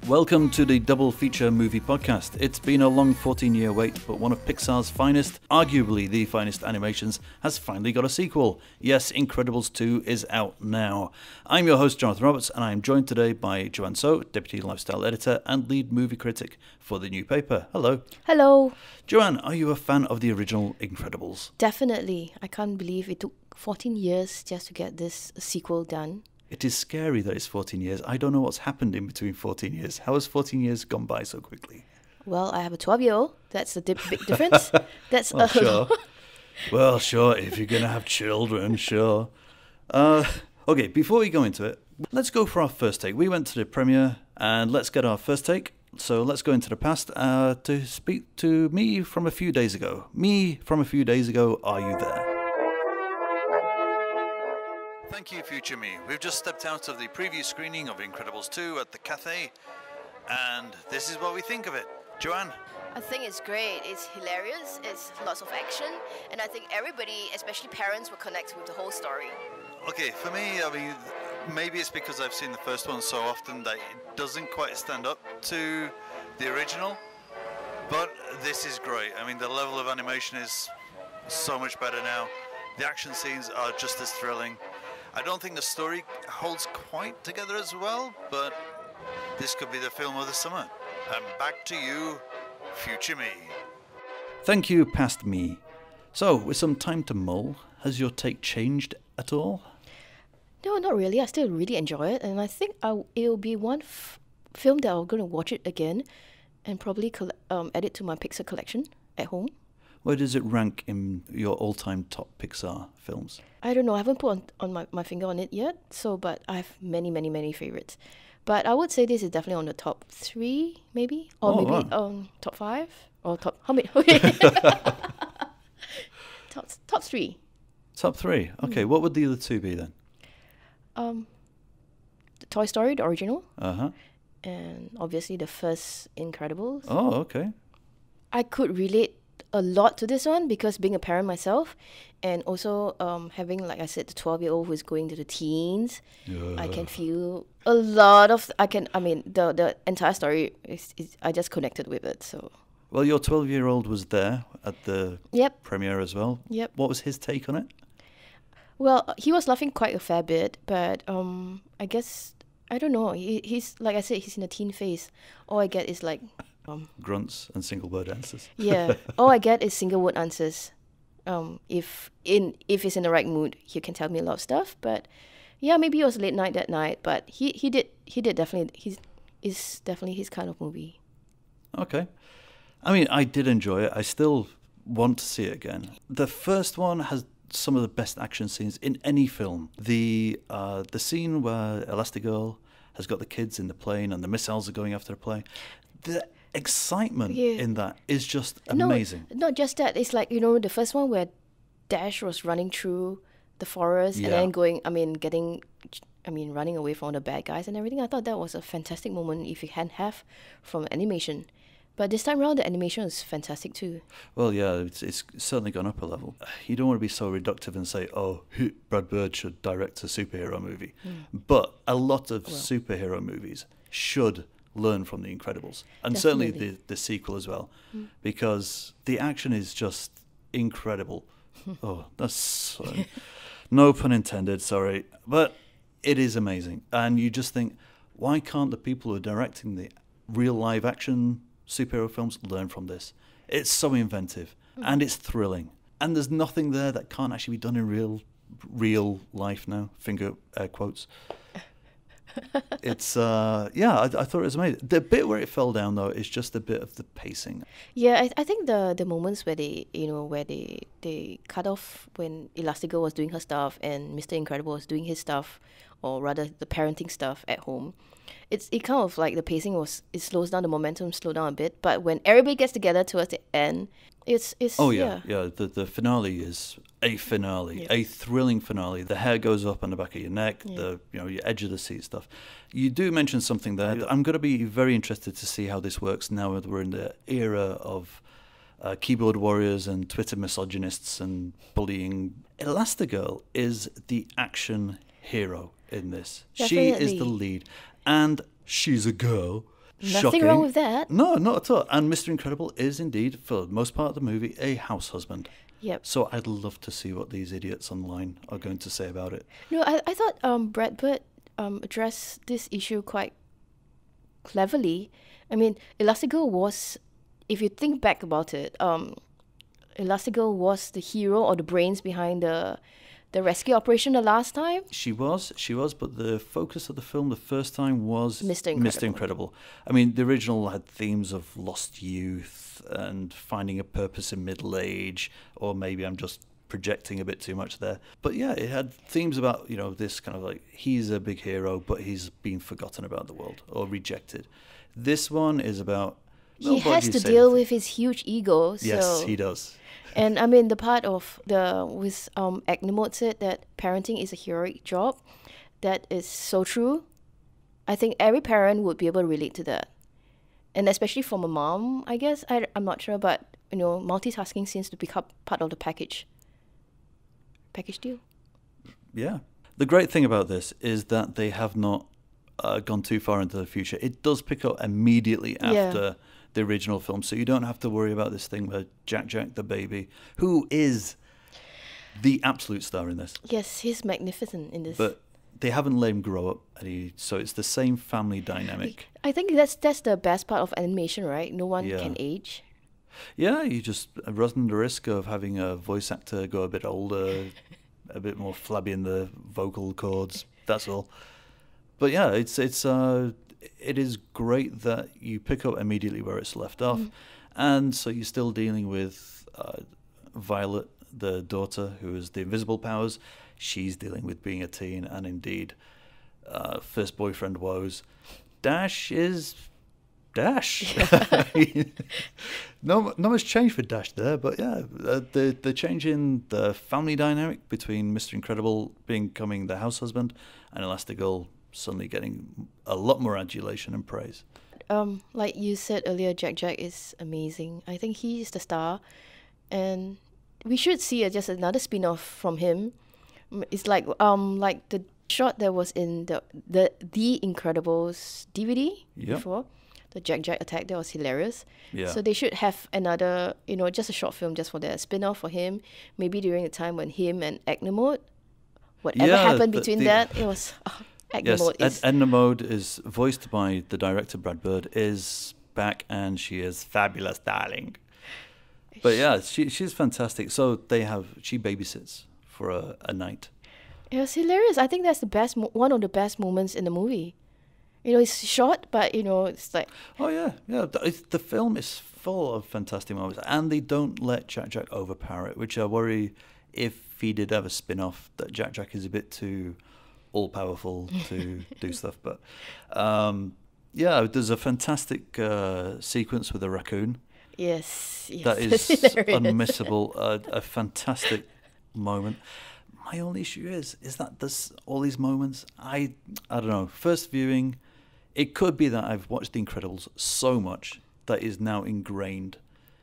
Welcome to the Double Feature Movie Podcast. It's been a long 14-year wait, but one of Pixar's finest, arguably the finest animations, has finally got a sequel. Yes, Incredibles 2 is out now. I'm your host, Jonathan Roberts, and I am joined today by Joanne, Deputy Lifestyle Editor and Lead Movie Critic for the new paper. Hello. Hello. Joanne, are you a fan of the original Incredibles? Definitely. I can't believe it took 14 years just to get this sequel done. It is scary that it's 14 years. I don't know what's happened in between 14 years. How has 14 years gone by so quickly? Well, I have a 12-year-old. That's the big difference. That's well, sure. Well, sure. If you're going to have children, sure. Okay, before we go into it, let's go for our first take. We went to the premiere, and let's get our first take. So let's go into the past to speak to me from a few days ago. Me from a few days ago, are you there? Thank you, future me. We've just stepped out of the preview screening of Incredibles 2 at the cafe, and this is what we think of it. Joanne? I think it's great. It's hilarious. It's lots of action. And I think everybody, especially parents, will connect with the whole story. Okay, for me, I mean, maybe it's because I've seen the first one so often that it doesn't quite stand up to the original, but this is great. I mean, the level of animation is so much better now. The action scenes are just as thrilling. I don't think the story holds quite together as well, but this could be the film of the summer. And back to you, future me. Thank you, past me. So, with some time to mull, has your take changed at all? No, not really. I still really enjoy it, and I think it'll be one film that I'm going to watch it again and probably add it to my Pixar collection at home. Where does it rank in your all-time top Pixar films? I don't know. I haven't put on my finger on it yet. But I have many favorites. But I would say this is definitely on the top 3, maybe, or maybe top 5 or top. How many? Okay. top 3. Top 3. Okay. What would the other 2 be then? The Toy Story, the original. And obviously the first Incredibles. Oh, okay. I could relate a lot to this one because being a parent myself, and also having, like I said, the 12-year-old who is going to the teens, I can feel a lot of. The entire story is I just connected with it. So. Well, your 12-year-old was there at the premiere as well. Yep. What was his take on it? Well, he was laughing quite a fair bit, but I guess I don't know. He's like I said, he's in a teen phase. All I get is like. Grunts and single word answers. Yeah, all I get is single word answers. If he's in the right mood, he can tell me a lot of stuff. But yeah, maybe it was late night that night. But he did definitely. It's definitely his kind of movie. Okay, I mean, I did enjoy it. I still want to see it again. The first one has some of the best action scenes in any film. The scene where Elastigirl has got the kids in the plane and the missiles are going after the plane. The excitement in that is just amazing. No, not just that. It's like, the first one where Dash was running through the forest and then running away from all the bad guys and everything. I thought that was a fantastic moment if you can have from animation. But this time around, the animation is fantastic too. Well, yeah, it's certainly gone up a level. You don't want to be so reductive and say, Brad Bird should direct a superhero movie. But a lot of superhero movies should learn from The Incredibles, and Definitely. certainly the sequel as well, because the action is just incredible. That's no pun intended, sorry, but it is amazing. And you just think, why can't the people who are directing the real live action superhero films learn from this? It's so inventive and it's thrilling, and there's nothing there that can't actually be done in real life now, finger quotes. It's I thought it was amazing. The bit where it fell down though is just a bit of the pacing. Yeah, I think the moments where they cut off when Elastigirl was doing her stuff and Mr. Incredible was doing his stuff, or rather the parenting stuff at home. It kind of like the pacing it slows down, the momentum slowed down a bit. But when everybody gets together towards the end, it's the finale is a finale, a thrilling finale. The hair goes up on the back of your neck, your edge of the seat stuff. You do mention something there. I'm going to be very interested to see how this works now that we're in the era of keyboard warriors and Twitter misogynists and bullying. Elastigirl is the action hero in this. Definitely. She is the lead. And she's a girl. Nothing Shocking. wrong with that. No, not at all. And Mr. Incredible is indeed, for the most part of the movie, a house husband. Yep. So I'd love to see what these idiots online are going to say about it. No, I thought Brad Pitt addressed this issue quite cleverly. I mean, Elastigirl was, if you think back about it, Elastigirl was the hero or the brains behind the rescue operation the last time. She was, but the focus of the film the first time was Mr. Incredible. I mean, the original had themes of lost youth and finding a purpose in middle age, or maybe I'm just projecting a bit too much there. But yeah, it had themes about, this kind of like, he's a big hero, but he's been forgotten about the world or rejected. This one is about... He has to deal with his huge ego. Yes, he does. And I mean, the part of with Agnemode said that parenting is a heroic job. That is so true. I think every parent would be able to relate to that. And especially from a mom, I guess. I'm not sure, but, multitasking seems to become part of the package deal. Yeah. The great thing about this is that they have not gone too far into the future. It does pick up immediately after the original film, so you don't have to worry about this thing where Jack the baby, who is the absolute star in this. Yes, he's magnificent in this. But they haven't let him grow up, so it's the same family dynamic. I think that's the best part of animation, right? No one can age. Yeah, you just run the risk of having a voice actor go a bit older, a bit more flabby in the vocal cords. That's all. But yeah, it is great that you pick up immediately where it's left off, and so you're still dealing with Violet, the daughter, who has the invisible powers. She's dealing with being a teen, and indeed, first boyfriend woes. Dash is Dash. Not much change for Dash there, but yeah, the change in the family dynamic between Mr. Incredible becoming the house husband and Elastigirl suddenly getting a lot more adulation and praise. Like you said earlier, Jack is amazing. I think he is the star, and we should see just another spin-off from him. It's like the shot that was in the Incredibles DVD before, the Jack attack. That was hilarious. Yeah. So they should have another, just a short film just for the spin-off for him. Maybe during the time when him and Agnemode, whatever happened between that, it was. Agnemode is voiced by the director Brad Bird, is back, and she is fabulous, darling. But yeah, she's fantastic. So she babysits for a night. It was hilarious. I think that's one of the best moments in the movie. It's short, but it's like... Oh yeah. The film is full of fantastic moments, and they don't let Jack overpower it, which I worry if he did have a spin-off that Jack is a bit too all-powerful to do stuff. But there's a fantastic sequence with a raccoon. Yes. That is unmissable. A fantastic moment. My only issue is that there's all these moments. I don't know. First viewing, it could be that I've watched The Incredibles so much that is now ingrained.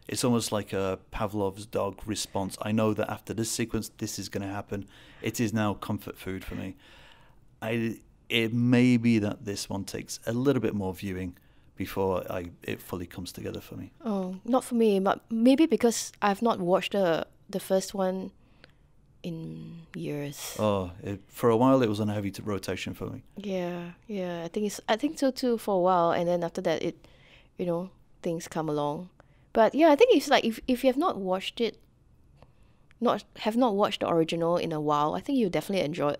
It's almost like a Pavlov's dog response. I know that after this sequence, this is going to happen. It is now comfort food for me. It may be that this one takes a little bit more viewing before it fully comes together for me. Oh, not for me, but maybe because I've not watched the first one in years. Oh, for a while it was on a heavy rotation for me. Yeah. I think so too for a while, and then after that things come along. But yeah, I think it's like if you have not watched it, have not watched the original in a while, I think you'll definitely enjoy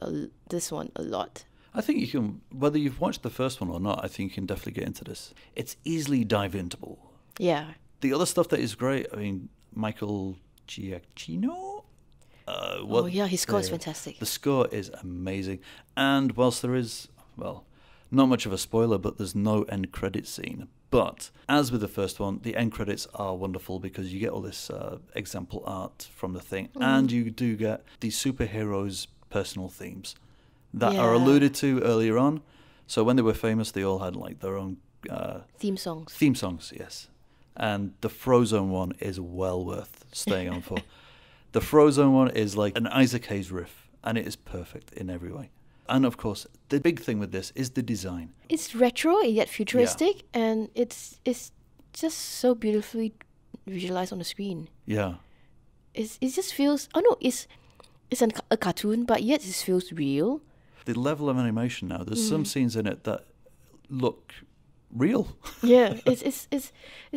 this one a lot. I think you can, whether you've watched the first one or not, I think you can definitely get into this. It's easily dive-intable. Yeah. The other stuff that is great, I mean, Michael Giacchino? His score is fantastic. The score is amazing. And whilst there is, not much of a spoiler, but there's no end credit scene. But as with the first one, the end credits are wonderful because you get all this example art from the thing, and you do get the superheroes' personal themes that are alluded to earlier on. So when they were famous, they all had like their own theme songs. Theme songs, yes. And the Frozone one is well worth staying on for. The Frozone one is like an Isaac Hayes riff, and it is perfect in every way. And of course, the big thing with this is the design. It's retro yet futuristic, and it's just so beautifully visualized on the screen. Yeah. It just feels, oh no, it's a cartoon, but yet it feels real. The level of animation now, there's some scenes in it that look real. Yeah, it's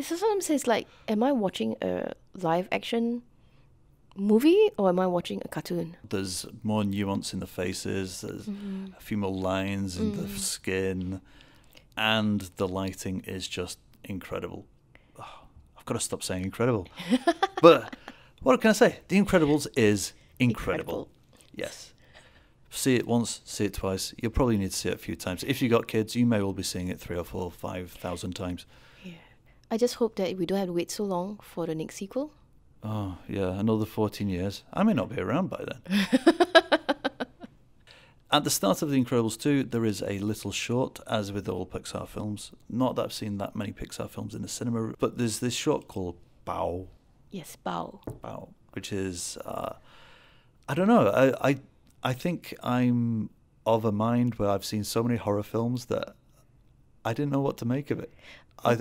sometimes it's like, am I watching a live action movie or am I watching a cartoon? There's more nuance in the faces, there's a few more lines in the skin, and the lighting is just incredible. Oh, I've got to stop saying incredible. But what can I say? The Incredibles is incredible. Yes. See it once, see it twice. You'll probably need to see it a few times. If you got kids, you may well be seeing it 3,000 or 4,000 or 5,000 times. Yeah. I just hope that we don't have to wait so long for the next sequel. Oh, yeah, another 14 years. I may not be around by then. At the start of The Incredibles 2, there is a little short, as with all Pixar films. Not that I've seen that many Pixar films in the cinema, but there's this short called Bao. Yes, Bao. Bao, which is, I don't know, I think I'm of a mind where I've seen so many horror films that I didn't know what to make of it. I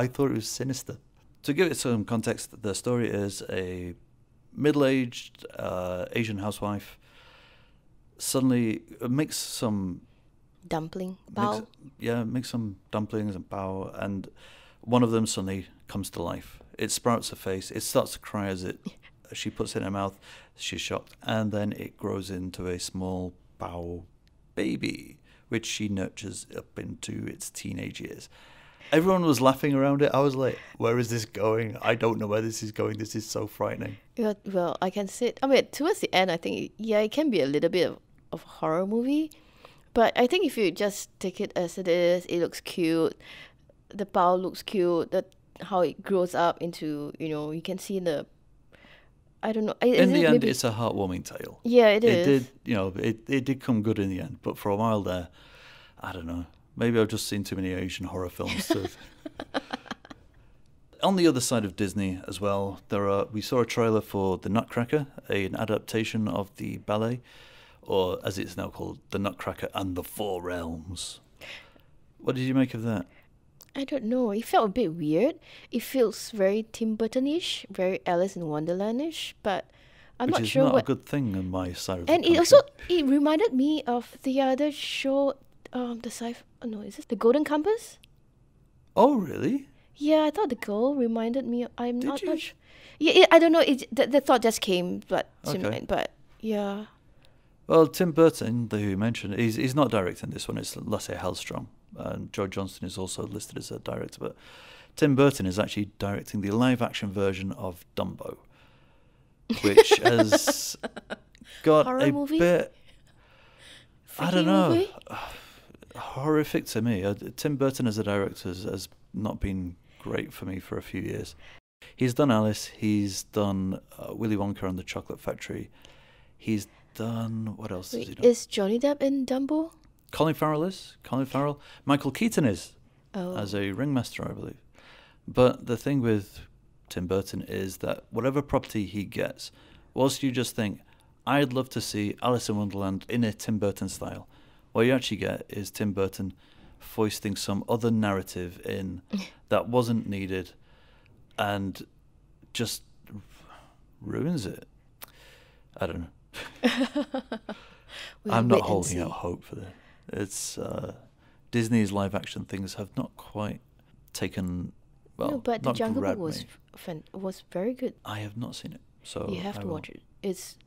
thought it was sinister. To give it some context, the story is a middle-aged Asian housewife suddenly makes some... Dumpling, bao. Makes some dumplings and bao, and one of them suddenly comes to life. It sprouts a face. It starts to cry as she puts it in her mouth. She's shocked. And then it grows into a small bao baby, which she nurtures up into its teenage years. Everyone was laughing around it. I was like, where is this going? I don't know where this is going. This is so frightening. Yeah, well, I can say it. I mean, towards the end, I think, it can be a little bit of a horror movie. But I think if you just take it as it is, it looks cute. The bao looks cute. How it grows up into, you can see I don't know. In the end, it's a heartwarming tale. Yeah, it is. It did come good in the end. But for a while there, I don't know. Maybe I've just seen too many Asian horror films. On the other side of Disney as well, we saw a trailer for The Nutcracker, an adaptation of the ballet, or as it's now called, The Nutcracker and the Four Realms. What did you make of that? I don't know. It felt a bit weird. It feels very Tim Burton-ish, very Alice in Wonderland-ish, but I'm not sure Which is not a good thing on my side of the And country. it reminded me of the other show, is this The Golden Compass? Oh, really? Yeah, I thought the girl reminded me. I'm Did not you? sure. Yeah, I don't know. The thought just came, to Okay. mind. But yeah, Well, Tim Burton, who you mentioned, he's not directing this one. It's Lasse Hallström. And Joe Johnston is also listed as a director. But Tim Burton is actually directing the live-action version of Dumbo, which has got Horror a movie? bit... I don't Freaky know. movie? Horrific to me. Tim Burton as a director has not been great for me for a few years. He's done Alice. He's done Willy Wonka and the Chocolate Factory. He's done... What else has he done? Is Johnny Depp in Dumbo? Colin Farrell is. Colin Farrell. Michael Keaton is, Oh, as a ringmaster, I believe. But the thing with Tim Burton is that whatever property he gets, whilst you just think, I'd love to see Alice in Wonderland in a Tim Burton style, what you actually get is Tim Burton foisting some other narrative in that wasn't needed and just ruins it. I don't know. I'm not holding out hope for that. It's Disney's live action things have not quite taken well. no, but the not Jungle Book grabbed me. was very good. I have not seen it, so You have I to will. watch it. It's.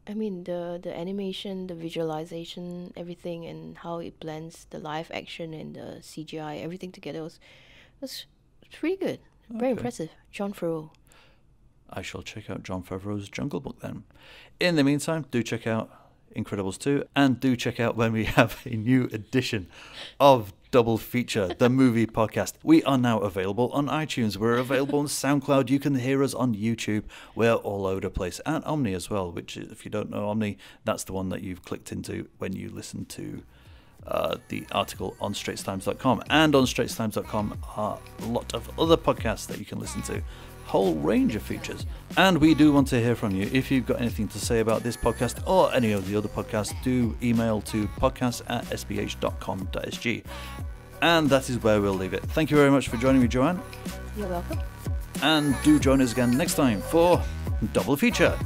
I mean the animation, the visualization, everything, and how it blends the live action and the CGI, everything together was pretty good. Very Okay. impressive. John Favreau. I shall check out Jon Favreau's Jungle Book then. In the meantime, do check out Incredibles 2, and do check out when we have a new edition of Double Feature, the movie podcast. We are now available on iTunes. We're available on SoundCloud. You can hear us on YouTube. We're all over the place. And Omni as well, which, if you don't know Omni, that's the one that you've clicked into when you listen to the article on straitstimes.com. And on straitstimes.com are a lot of other podcasts that you can listen to. whole range of features. And we do want to hear from you. If you've got anything to say about this podcast or any of the other podcasts, do email to podcast@sbh.com.sg. And that is where we'll leave it. Thank you very much for joining me, Joanne. You're welcome. And do join us again next time for Double Feature.